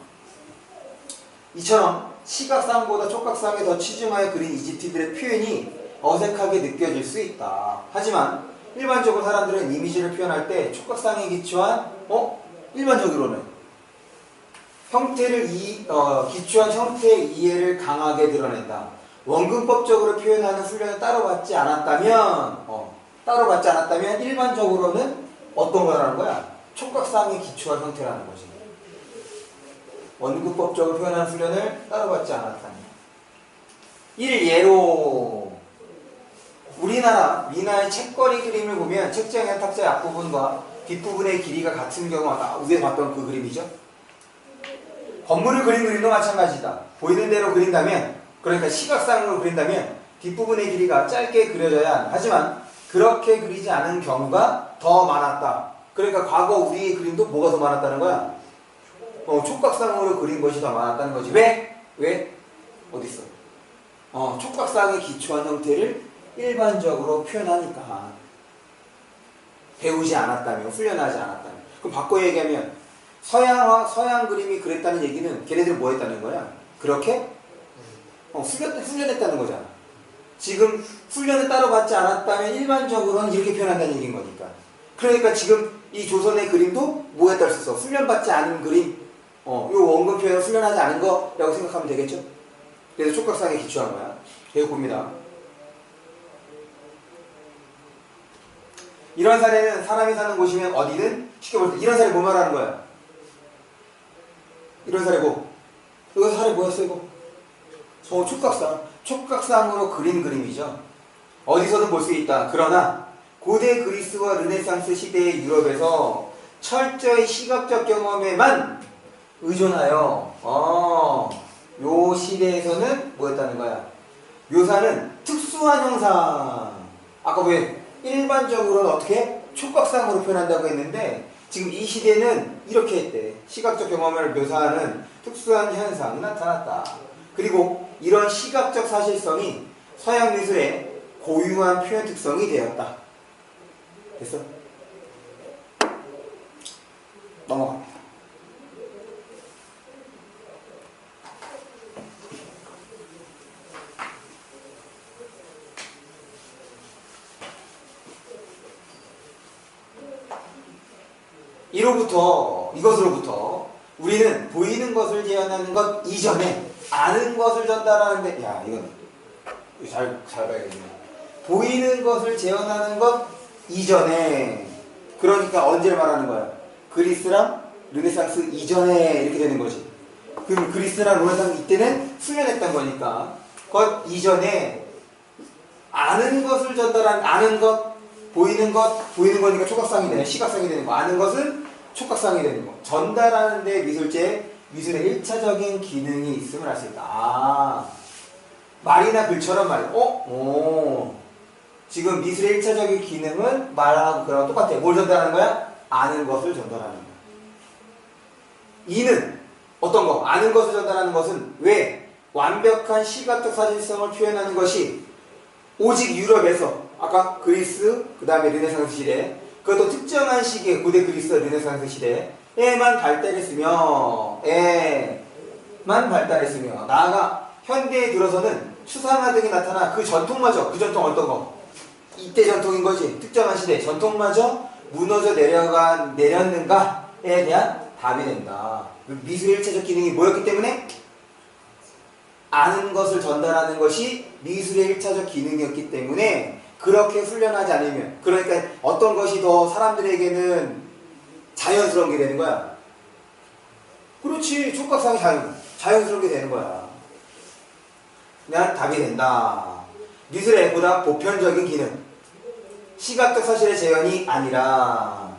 이처럼 시각상보다 촉각상에 더 치중하여 그린 이집트들의 표현이 어색하게 느껴질 수 있다. 하지만 일반적으로 사람들은 이미지를 표현할 때 촉각상에 기초한 일반적으로는 형태를 기초한 형태의 이해를 강하게 드러낸다. 원근법적으로 표현하는 훈련을 따로 받지 않았다면 일반적으로는 어떤 거라는 거야? 촉각상에 기초한 형태라는 거지. 원근법적으로 표현하는 훈련을 따로 받지 않았다면. 예로 우리나라 미나의 책거리 그림을 보면 책장의 탁자 앞부분과 뒷부분의 길이가 같은 경우 위에 봤던 그 그림이죠. 건물을 그린 그림도 마찬가지다. 보이는 대로 그린다면, 그러니까 시각상으로 그린다면 뒷부분의 길이가 짧게 그려져야 한다. 하지만 그렇게 그리지 않은 경우가 더 많았다. 그러니까 과거 우리의 그림도 뭐가 더 많았다는 거야? 촉각상으로 그린 것이 더 많았다는 거지. 왜? 어딨어? 촉각상에 기초한 형태를 일반적으로 표현하니까. 배우지 않았다면, 훈련하지 않았다면. 그럼 바꿔 얘기하면 서양 그림이 그랬다는 얘기는 걔네들은 뭐 했다는 거야? 그렇게 훈련했다는 거잖아. 지금 훈련을 따로 받지 않았다면 일반적으로는 이렇게 표현한다는 얘기인 거니까. 그러니까 지금 이 조선의 그림도 뭐 했다 할 수 있어? 훈련받지 않은 그림, 요 원근 표현을 훈련하지 않은 거라고 생각하면 되겠죠? 그래서 촉각상에 기초한 거야. 계속 봅니다. 이런 사례는 사람이 사는 곳이면 어디든 쉽게 볼 때 이런 사례 뭐 말하는 거야? 이런 사례 뭐? 이거 사례 뭐였어 이거? 촉각상으로 그린 그림이죠. 어디서든 볼 수 있다. 그러나 고대 그리스와 르네상스 시대의 유럽에서 철저히 시각적 경험에만 의존하여 요 시대에서는 뭐였다는 거야? 묘사는 특수한 형상. 아까 왜 일반적으로는 어떻게 촉각상으로 표현한다고 했는데 지금 이 시대는 이렇게 했대. 시각적 경험을 묘사하는 특수한 현상이 나타났다. 그리고 이런 시각적 사실성이 서양 미술의 고유한 표현 특성이 되었다. 됐어? 넘어갑니다. 이것으로부터 우리는 보이는 것을 재현하는 것 이전에 아는 것을 전달하는데, 야, 이건 잘 봐야겠네. 보이는 것을 재현하는 것 이전에, 그러니까 언제 말하는 거야? 그리스랑 르네상스 이전에 이렇게 되는 거지. 그럼 그리스랑 르네상스 이때는 수련했던 거니까, 그 이전에 아는 것을 전달하는, 아는 것, 보이는 거니까 촉각상이 되네. 시각상이 되는 거. 아는 것은 촉각상이 되는 거. 전달하는데 미술의 1차적인 기능이 있음을 알 수 있다. 아, 말이나 글처럼 말. 지금 미술의 1차적인 기능은 말하고 그거랑 똑같아. 뭘 전달하는 거야? 아는 것을 전달하는 거야. 이는 어떤 거? 아는 것을 전달하는 것은 왜? 완벽한 시각적 사실성을 표현하는 것이 오직 유럽에서, 아까 그리스, 그 다음에 르네상스 시대, 그것도 특정한 시기에 고대 그리스 르네상스 시대에만 발달했으며, 나아가 현대에 들어서는 추상화 등이 나타나 그 전통마저, 그 전통 어떤 거? 이때 전통인 거지. 특정한 시대 전통마저 무너져 내렸는가에 대한 답이 된다. 미술의 1차적 기능이 뭐였기 때문에? 아는 것을 전달하는 것이 미술의 1차적 기능이었기 때문에 그렇게 훈련하지 않으면, 그러니까 어떤 것이 더 사람들에게는 자연스러운 게 되는 거야. 그렇지. 촉각상이 자연스럽게 되는 거야. 그냥 답이 된다. 미술의 보다 보편적인 기능, 시각적 사실의 재현이 아니라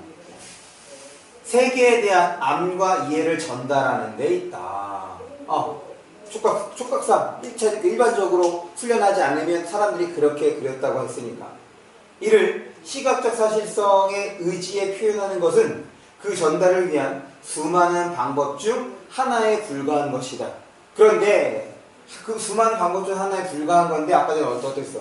세계에 대한 암과 이해를 전달하는 데 있다. 촉각상 일반적으로 훈련하지 않으면 사람들이 그렇게 그렸다고 했으니까, 이를 시각적 사실성의 의지에 표현하는 것은 그 전달을 위한 수많은 방법 중 하나에 불과한 것이다. 그런데 그 수많은 방법 중 하나에 불과한 건데, 아까 전에 어땠어?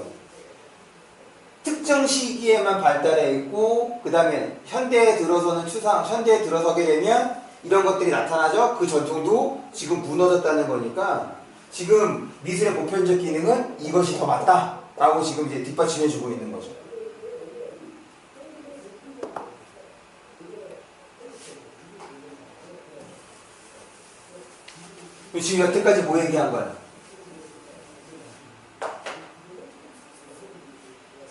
특정 시기에만 발달해 있고, 그 다음에 현대에 들어서게 되면 이런 것들이 나타나죠. 그 전통도 지금 무너졌다는 거니까, 지금 미술의 보편적 기능은 이것이 더 맞다라고 지금 이제 뒷받침해주고 있는 거죠. 지금 여태까지 뭐 얘기한 거야?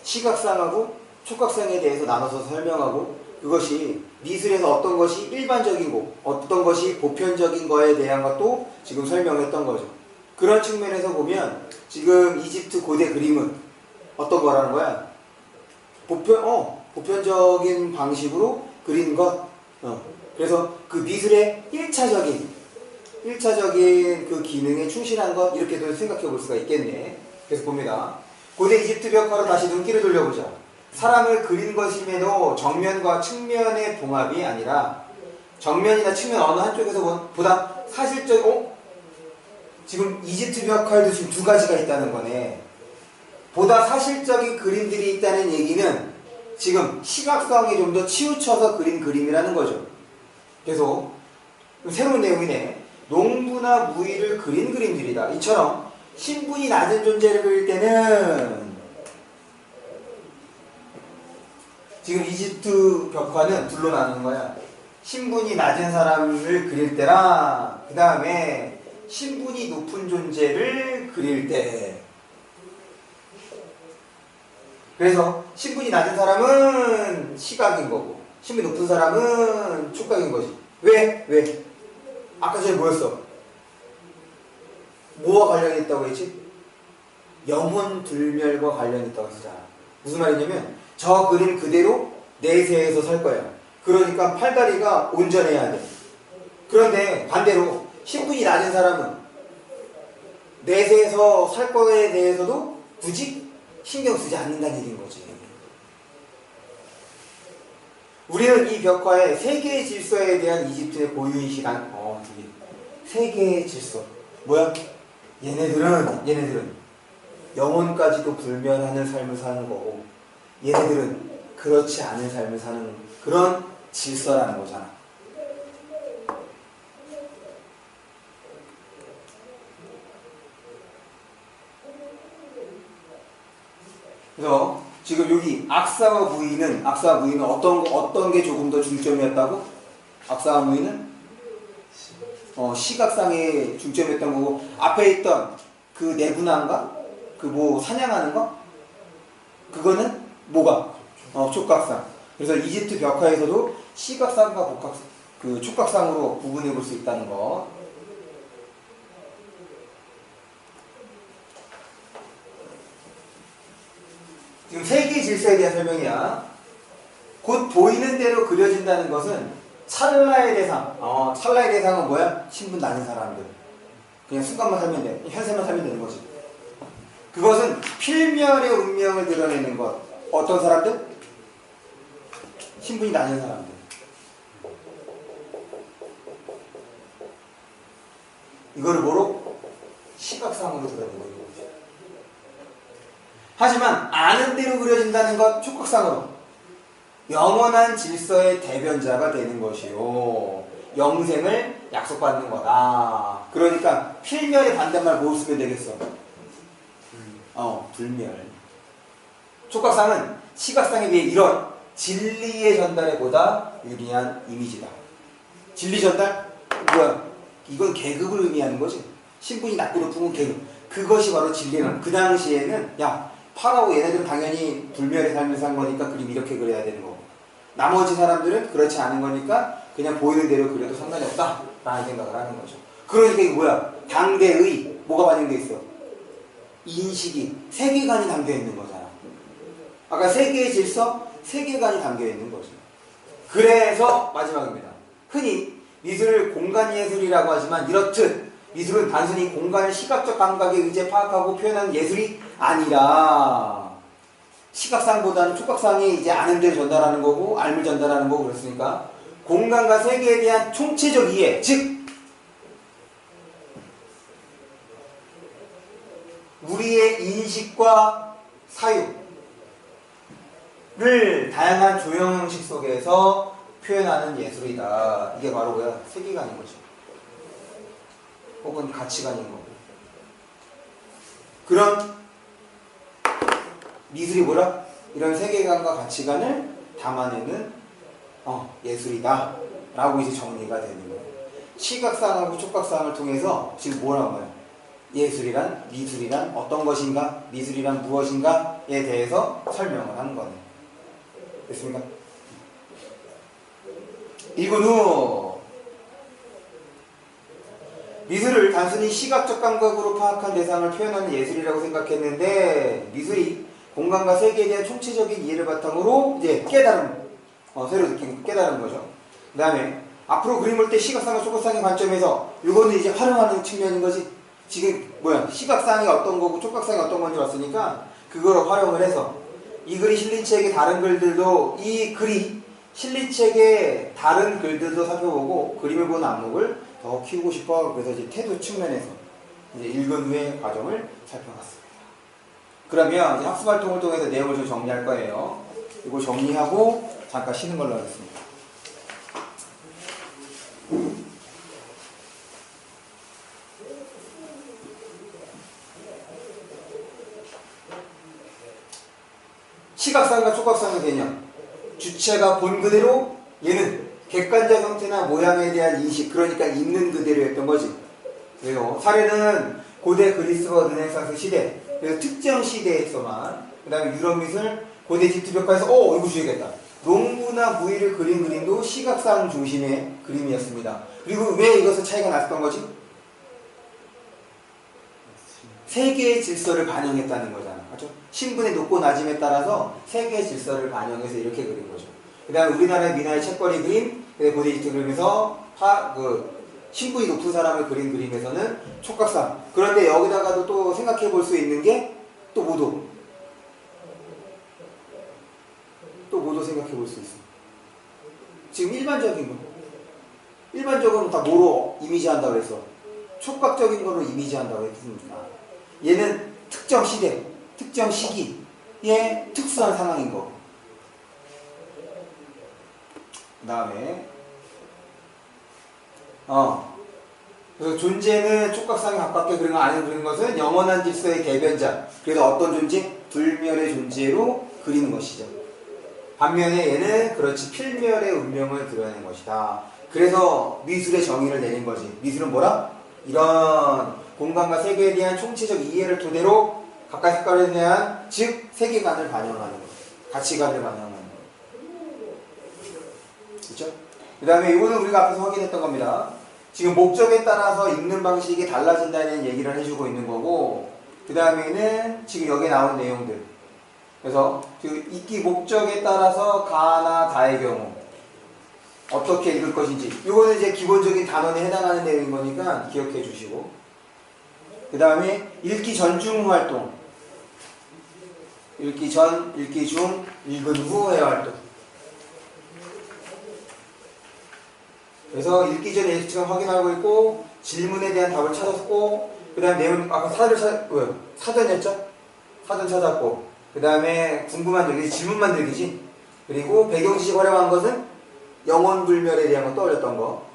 시각상하고 촉각상에 대해서 나눠서 설명하고, 그것이 미술에서 어떤 것이 일반적이고 어떤 것이 보편적인 거에 대한 것도 지금 설명했던 거죠. 그런 측면에서 보면 지금 이집트 고대 그림은 어떤 거라는 거야? 보편적인 방식으로 그린 것. 그래서 그 미술의 1차적인 그 기능에 충실한 것, 이렇게도 생각해 볼 수가 있겠네. 그래서 봅니다. 고대 이집트 벽화로 다시 눈길을 돌려보자. 사람을 그린 것임에도 정면과 측면의 봉합이 아니라 정면이나 측면 어느 한쪽에서 보다 지금 이집트 벽화에도 지금 두 가지가 있다는 거네. 보다 사실적인 그림들이 있다는 얘기는 지금 시각성이 좀 더 치우쳐서 그린 그림이라는 거죠. 그래서 새로운 내용이네. 농부나 무의를 그린 그림들이다. 이처럼 신분이 낮은 존재를 그릴 때는, 지금 이집트 벽화는 둘로 나누는 거야. 신분이 낮은 사람을 그릴 때랑, 그 다음에 신분이 높은 존재를 그릴 때. 그래서 신분이 낮은 사람은 시각인 거고, 신분이 높은 사람은 촉각인 거지. 왜? 아까 전에 뭐였어? 뭐와 관련이 있다고 했지? 영혼 불멸과 관련이 있다고 했잖아. 무슨 말이냐면, 저 그림 그대로 내세에서 살 거야. 그러니까 팔다리가 온전해야 돼. 그런데 반대로 신분이 낮은 사람은 내세에서 살 거에 대해서도 굳이 신경 쓰지 않는다는 얘기인 거지. 우리는 이 벽화에 세계의 질서에 대한 이집트의 고유인식 세계의 질서. 뭐야? 얘네들은 영혼까지도 불면하는 삶을 사는 거고, 얘네들은 그렇지 않은 삶을 사는 그런 질서라는 거잖아. 그래서 지금 여기 악사와 무의는 어떤 게 조금 더 중점이었다고? 악사와 무의는 시각상의 중점이었던 거고, 앞에 있던 그 내분화인가? 그 뭐 사냥하는 거? 그거는 뭐가? 촉각상. 그래서 이집트 벽화에서도 시각상과 그 촉각상으로 구분해 볼 수 있다는 거. 지금 세계 질서에 대한 설명이야. 곧 보이는 대로 그려진다는 것은 찰나의 대상. 찰나의 대상은 뭐야? 신분 낮은 사람들. 그냥 순간만 살면 돼. 현세만 살면 되는 거지. 그것은 필멸의 운명을 드러내는 것. 어떤 사람들? 신분이 낮은 사람들. 이거를 뭐로? 시각상으로 그려내는 거지. 하지만 아는 대로 그려진다는 것, 촉각상으로 영원한 질서의 대변자가 되는 것이요, 영생을 약속받는 거다. 그러니까 필멸의 반대말 뭐 쓰면 되겠어? 불멸. 촉각상은 시각상에 비해 이런 진리의 전달에 보다 유리한 이미지다. 진리 전달? 뭐야? 이건 계급을 의미하는 거지. 신분이 낮고 높은 계급. 그것이 바로 진리는. 그 당시에는 파라오 얘네들은 당연히 불멸의 삶을 산 거니까 그림 이렇게 그려야 되는 거고, 나머지 사람들은 그렇지 않은 거니까 그냥 보이는 대로 그려도 상관이 없다 라는 생각을 하는 거죠. 그러니까 이게 뭐야? 당대의 뭐가 반영돼 있어? 인식이, 세계관이 담겨 있는 거잖아. 아까 세계의 질서, 세계관이 담겨 있는 거죠. 그래서 마지막입니다. 흔히 미술을 공간 예술이라고 하지만 이렇듯 미술은 단순히 공간을 시각적 감각에 의지해 파악하고 표현하는 예술이 아니라 시각상보다는 촉각상이 이제 아는 대로 전달하는 거고, 알물 전달하는 거고, 그렇으니까 공간과 세계에 대한 총체적 이해, 즉 우리의 인식과 사유를 다양한 조형 형식 속에서 표현하는 예술이다. 이게 바로 뭐야? 세계관인 거죠. 혹은 가치관인 거고. 그런 미술이 뭐라? 이런 세계관과 가치관을 담아내는 예술이다 라고 이제 정리가 되는 거예요. 시각상하고 촉각상을 통해서 지금 뭐라는 거예요? 예술이란, 미술이란 어떤 것인가, 미술이란 무엇인가에 대해서 설명을 하는 거네요. 됐습니까? 읽은 후 미술을 단순히 시각적 감각으로 파악한 대상을 표현하는 예술이라고 생각했는데, 미술이 공간과 세계에 대한 총체적인 이해를 바탕으로 이제 새로 느낀 깨달은 거죠. 그 다음에 앞으로 그림 볼 때 시각상과 촉각상의 관점에서 이거는 이제 활용하는 측면인 거지. 지금 뭐야? 시각상이 어떤 거고 촉각상이 어떤 건지 왔으니까 그걸 활용을 해서 이 글이 실린 책의 다른 글들도, 이 글이 실린 책의 다른 글들도 살펴보고 그림을 보는 안목을 더 키우고 싶어. 그래서 이제 태도 측면에서 이제 읽은 후의 과정을 살펴봤습니다. 그러면 이제 학습 활동을 통해서 내용을 좀 정리할 거예요. 이거 정리하고 잠깐 쉬는 걸로 하겠습니다. 시각상과 촉각상의 개념. 주체가 본 그대로, 얘는 객관적 형태나 모양에 대한 인식, 그러니까 있는 그대로였던 거지. 그래서 사례는 고대 그리스와 르네상스 시대, 그래서 특정 시대에서만. 그 다음에 유럽 미술, 고대 이집트 벽화에서 이거 주의겠다. 농부나 무의를 그린 그림도 시각상 중심의 그림이었습니다. 그리고 왜 이것은 차이가 났던 거지? 세계의 질서를 반영했다는 거잖아. 맞죠? 신분의 높고 낮음에 따라서 세계의 질서를 반영해서 이렇게 그린 거죠. 그 다음에 우리나라의 민화의 책거리 그림, 고대 이집트 그림에서 신분이 높은 사람을 그린 그림에서는 촉각상. 그런데 여기다가도 또 생각해 볼 수 있는 게 또 뭐도 생각해 볼 수 있어. 지금 일반적인 거. 일반적으로 다 뭐로 이미지한다고 그랬어? 촉각적인 거로 이미지한다고 했습니다. 얘는 특정 시대, 특정 시기의 특수한 상황인 거. 그 다음에 그래서 존재는 촉각상에 가깝게 그린 거 안에 그리는 것은 영원한 질서의 대변자. 그래서 어떤 존재? 불멸의 존재로 그리는 것이죠. 반면에 얘는 그렇지 필멸의 운명을 드러내는 것이다. 그래서 미술의 정의를 내린 거지. 미술은 뭐라? 이런 공간과 세계에 대한 총체적 이해를 토대로 각각 색깔에 대한 즉 세계관을 반영하는 것, 가치관을 반영하는 것. 그렇죠? 그 다음에 이거는 우리가 앞에서 확인했던 겁니다. 지금 목적에 따라서 읽는 방식이 달라진다는 얘기를 해주고 있는 거고, 그 다음에는 지금 여기에 나오는 내용들. 그래서 그 읽기 목적에 따라서 가나 다의 경우 어떻게 읽을 것인지, 이거는 이제 기본적인 단원에 해당하는 내용인 거니까 기억해 주시고, 그 다음에 읽기 전중 활동, 읽기 전, 읽기 중, 읽은 후의 활동. 그래서 읽기 전에 예측을 확인하고 있고, 질문에 대한 답을 찾았고, 그 다음에 내용, 아까 사전이었죠? 사전 찾았고, 그 다음에 궁금한 들기, 질문 만들기지. 그리고 배경지식 활용한 것은 영원불멸에 대한 거 떠올렸던 거.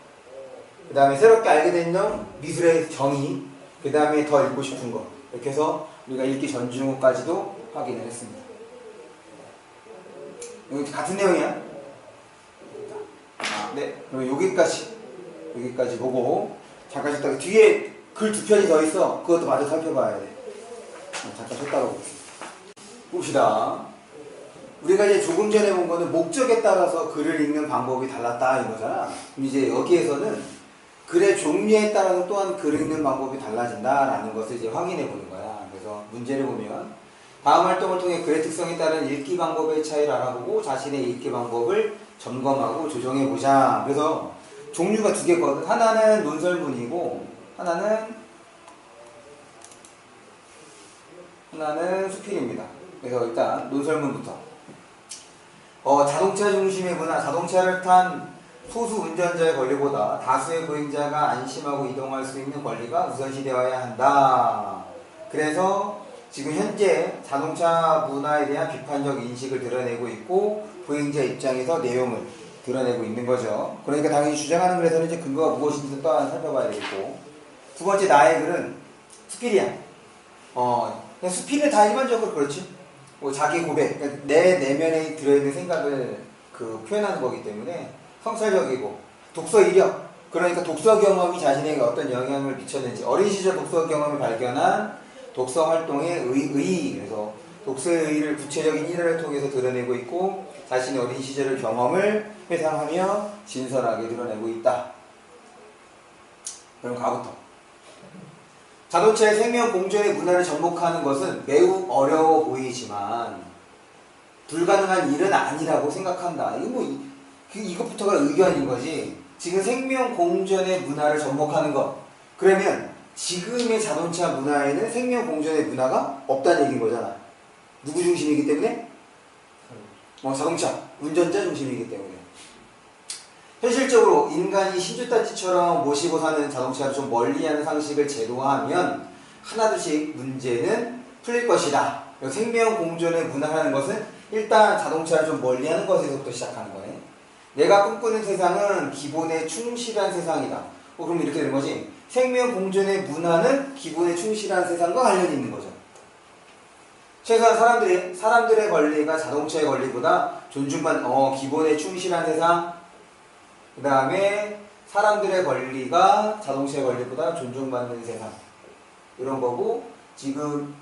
그 다음에 새롭게 알게 된 점, 미술의 정의. 그 다음에 더 읽고 싶은 거. 이렇게 해서 우리가 읽기 전중후까지도 확인을 했습니다. 이거 같은 내용이야? 네, 그럼 여기까지 보고 잠깐 쉬다가 뒤에 글 두 편이 더 있어. 그것도 마저 살펴봐야 돼. 잠깐 쉬다가 보겠습니다. 봅시다. 우리가 이제 조금 전에 본 거는 목적에 따라서 글을 읽는 방법이 달랐다 이거잖아. 이제 여기에서는 글의 종류에 따라서 또한 글 읽는 방법이 달라진다라는 것을 이제 확인해 보는 거야. 그래서 문제를 보면 다음 활동을 통해 글의 특성에 따른 읽기 방법의 차이를 알아보고 자신의 읽기 방법을 점검하고 조정해 보자. 그래서 종류가 두 개거든. 하나는 논설문이고 하나는 수필입니다. 그래서 일단 논설문부터. 자동차 중심의 문화, 자동차를 탄 소수 운전자의 권리보다 다수의 보행자가 안심하고 이동할 수 있는 권리가 우선시되어야 한다. 그래서 지금 현재 자동차 문화에 대한 비판적 인식을 드러내고 있고 보행자 입장에서 내용을 드러내고 있는 거죠. 그러니까 당연히 주장하는 글에서는 이제 근거가 무엇인지 또한 살펴봐야 되겠고, 두 번째 나의 글은 수필이야. 그냥 수필은 다 일반적으로 그렇지. 자기 고백, 그러니까 내 내면에 들어있는 생각을 표현하는 거기 때문에 성찰적이고 독서 이력, 그러니까 독서 경험이 자신에게 어떤 영향을 미쳤는지, 어린 시절 독서 경험을 발견한 독서 활동의 의의, 그래서 독서의 의의를 구체적인 일화를 통해서 드러내고 있고 자신의 어린 시절의 경험을 회상하며 진솔하게 드러내고 있다. 그럼 가부터. 자동차의 생명 공존의 문화를 접목하는 것은 매우 어려워 보이지만 불가능한 일은 아니라고 생각한다. 이것부터가 의견인 거지. 지금 생명 공존의 문화를 접목하는 것. 그러면 지금의 자동차 문화에는 생명 공존의 문화가 없다는 얘기인 거잖아. 누구 중심이기 때문에? 자동차, 운전자 중심이기 때문에. 현실적으로 인간이 신주단지처럼 모시고 사는 자동차를 좀 멀리하는 상식을 제도화하면 하나둘씩 문제는 풀릴 것이다. 생명 공존의 문화라는 것은 일단 자동차를 좀 멀리하는 것에서부터 시작하는 거네. 내가 꿈꾸는 세상은 기본에 충실한 세상이다. 그럼 이렇게 되는 거지. 생명 공존의 문화는 기본에 충실한 세상과 관련이 있는 거죠. 최소한 사람들의 권리가 자동차의 권리보다 존중받는 기본에 충실한 세상, 그 다음에 사람들의 권리가 자동차의 권리보다 존중받는 세상, 이런 거고, 지금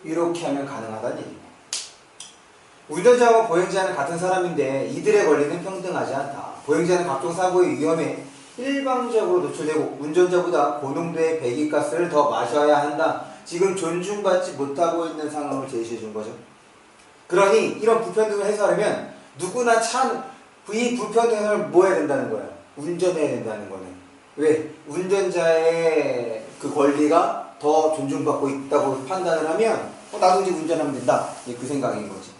이렇게 하면 가능하다는 얘기입니다. 운전자와 보행자는 같은 사람인데 이들의 권리는 평등하지 않다. 보행자는 각종 사고의 위험에 일방적으로 노출되고 운전자보다 고농도의 배기가스를 더 마셔야 한다. 지금 존중받지 못하고 있는 상황을 제시해 준 거죠. 그러니 이런 불평등을 해소하려면 누구나 이 불평등을 뭐 해야 된다는 거야? 운전해야 된다는 거네. 왜? 운전자의 그 권리가 더 존중받고 있다고 판단을 하면 나도 이제 운전하면 된다. 그 생각인 거지.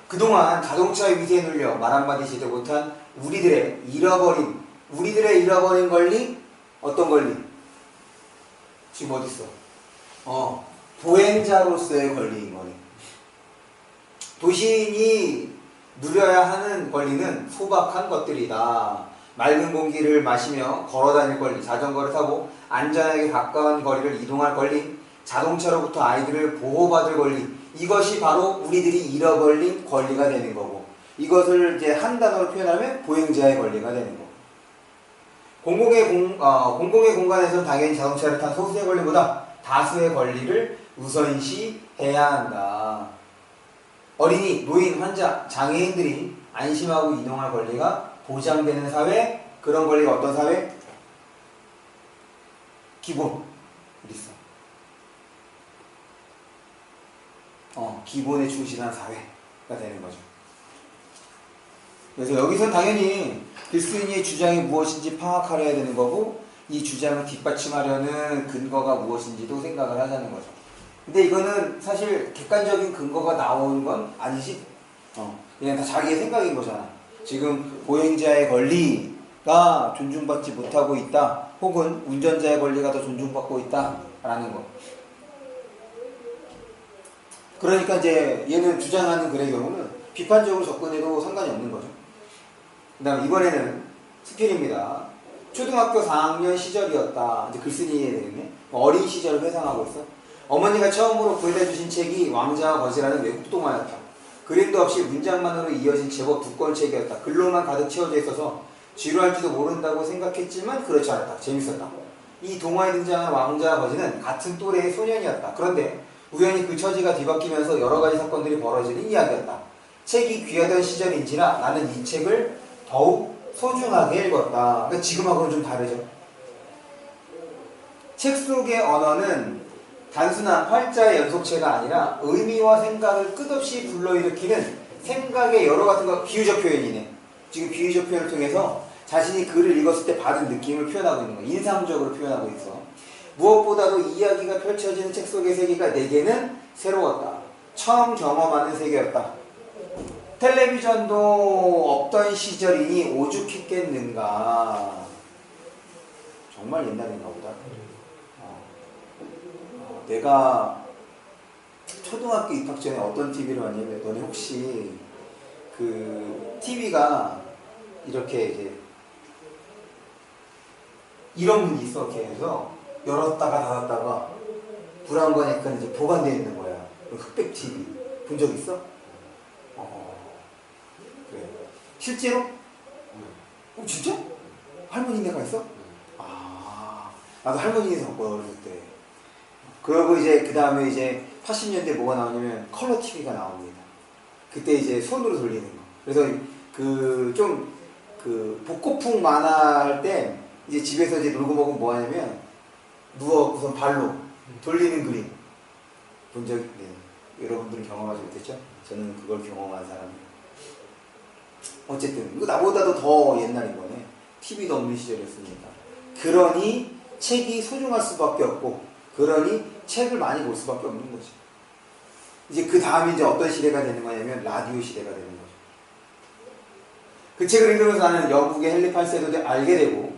그동안 자동차의 위세에 눌려 말 한마디 제대로 못한 우리들의 잃어버린 권리, 어떤 권리? 지금 어디 있어? 보행자로서의 권리인 거네. 도시인이 누려야 하는 권리는 소박한 것들이다. 맑은 공기를 마시며 걸어다닐 권리, 자전거를 타고 안전하게 가까운 거리를 이동할 권리, 자동차로부터 아이들을 보호받을 권리, 이것이 바로 우리들이 잃어버린 권리가 되는 거고, 이것을 이제 한 단어로 표현하면 보행자의 권리가 되는 거고. 공공의 공간에서는 당연히 자동차를 탄 소수의 권리보다 다수의 권리를 우선시해야 한다. 어린이, 노인, 환자, 장애인들이 안심하고 이동할 권리가 보장되는 사회, 그런 권리가 어떤 사회? 기본. 어디 있어? 기본에 충실한 사회가 되는 거죠. 그래서 여기서 당연히 글쓴이의 주장이 무엇인지 파악하려야 되는 거고, 이 주장을 뒷받침하려는 근거가 무엇인지도 생각을 하자는 거죠. 근데 이거는 사실 객관적인 근거가 나오는 건 아니지. 그냥 다 자기의 생각인 거잖아. 지금 보행자의 권리가 존중받지 못하고 있다, 혹은 운전자의 권리가 더 존중받고 있다라는 거. 그러니까 이제 얘는 주장하는 글의 경우는 비판적으로 접근해도 상관이 없는 거죠. 그 다음 이번에는 스킬입니다. 초등학교 4학년 시절이었다. 이제 글쓴이에 되겠네. 어린 시절을 회상하고 있어. 어머니가 처음으로 구해다 주신 책이 왕자와 거지라는 외국 동화였다. 그림도 없이 문장만으로 이어진 제법 두꺼운 책이었다. 글로만 가득 채워져 있어서 지루할지도 모른다고 생각했지만 그렇지 않았다. 재밌었다. 이 동화에 등장한 왕자와 거지는 같은 또래의 소년이었다. 그런데 우연히 그 처지가 뒤바뀌면서 여러 가지 사건들이 벌어지는 이야기였다. 책이 귀하던 시절인지라 나는 이 책을 더욱 소중하게 읽었다. 그러니까 지금하고는 좀 다르죠. 책 속의 언어는 단순한 활자의 연속체가 아니라 의미와 생각을 끝없이 불러일으키는 생각의 여러 같은 거, 비유적 표현이네. 지금 비유적 표현을 통해서 자신이 글을 읽었을 때 받은 느낌을 표현하고 있는 거야. 인상적으로 표현하고 있어. 무엇보다도 이야기가 펼쳐지는 책 속의 세계가 내게는 새로웠다. 처음 경험하는 세계였다. 텔레비전도 없던 시절이니 오죽했겠는가. 정말 옛날인가 보다. 내가 초등학교 입학 전에 어떤 TV를 봤냐면, 너네 혹시 그 TV가 이렇게 이제 이런 문이 있어. 이렇게 해서 열었다가 닫았다가 불안관 약간 이제 보관되어 있는 거야. 흑백 TV 본 적 있어? 그래. 실제로? 진짜? 할머니네가 있어? 나도 할머니네에서 봤거든, 어렸을 때. 그러고 이제 그 다음에 이제 80년대 뭐가 나오냐면 컬러 TV가 나옵니다. 그때 이제 손으로 돌리는 거. 그래서 그 좀 그 복고풍 만화 할 때 이제 집에서 이제 놀고 먹으면 뭐 하냐면 누워 우선 발로 돌리는 그림 본 적, 네. 여러분들은 경험하지 못했죠? 저는 그걸 경험한 사람이에요. 어쨌든 이거 나보다도 더 옛날인 거네. TV도 없는 시절이었으니까. 그러니 책이 소중할 수밖에 없고, 그러니 책을 많이 볼 수밖에 없는 거지. 이제 그 다음에 이제 어떤 시대가 되는 거냐면 라디오 시대가 되는 거죠. 그 책을 읽으면서 나는 영국의 헨리 8세도 알게 되고,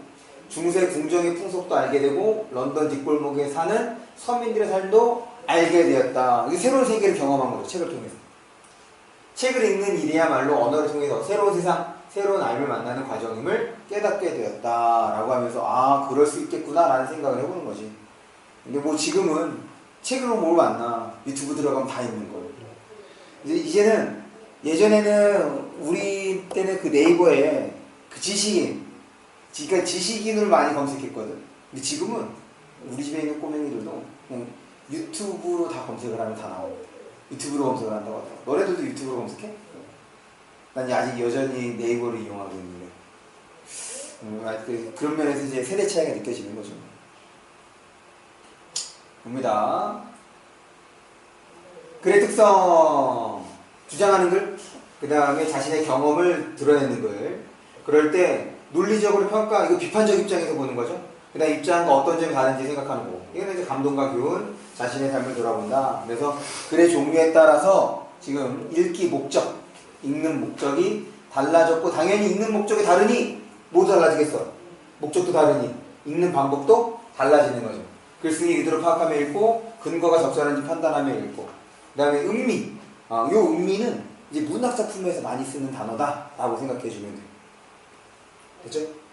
중세 궁정의 풍속도 알게 되고, 런던 뒷골목에 사는 서민들의 삶도 알게 되었다. 이게 새로운 세계를 경험한 거죠. 책을 통해서. 책을 읽는 일이야말로 언어를 통해서 새로운 세상, 새로운 삶을 만나는 과정임을 깨닫게 되었다라고 하면서 그럴 수 있겠구나라는 생각을 해보는 거지. 근데 뭐 지금은 책으로 뭘 만나. 유튜브 들어가면 다 있는 거예요. 이제는, 예전에는 우리 때는 그 네이버에 그 지식인, 그러니까 지식인을 많이 검색했거든. 근데 지금은 우리 집에 있는 꼬맹이들도 그냥 유튜브로 다 검색을 하면 다 나옵니다. 유튜브로 검색을 한다고 하더라고. 너네들도 유튜브로 검색해? 난 아직 여전히 네이버를 이용하고 있는데, 그런 면에서 이제 세대 차이가 느껴지는 거죠. 봅니다. 글의 특성, 주장하는 글, 그 다음에 자신의 경험을 드러내는 글. 그럴 때 논리적으로 평가, 이거 비판적 입장에서 보는 거죠. 그 다음 입장과 어떤 점이 다른지 생각하는 거고. 이거는 이제 감동과 교훈, 자신의 삶을 돌아본다. 그래서 글의 종류에 따라서 지금 읽기 목적, 읽는 목적이 달라졌고, 당연히 읽는 목적이 다르니 모두 달라지겠어. 목적도 다르니 읽는 방법도 달라지는 거죠. 글쓰기 의도를 파악하며 읽고 근거가 적절한지 판단하며 읽고 그 다음에 음미 요 음미는 이제 문학 작품에서 많이 쓰는 단어다 라고 생각해 주면 돼요. 됐죠?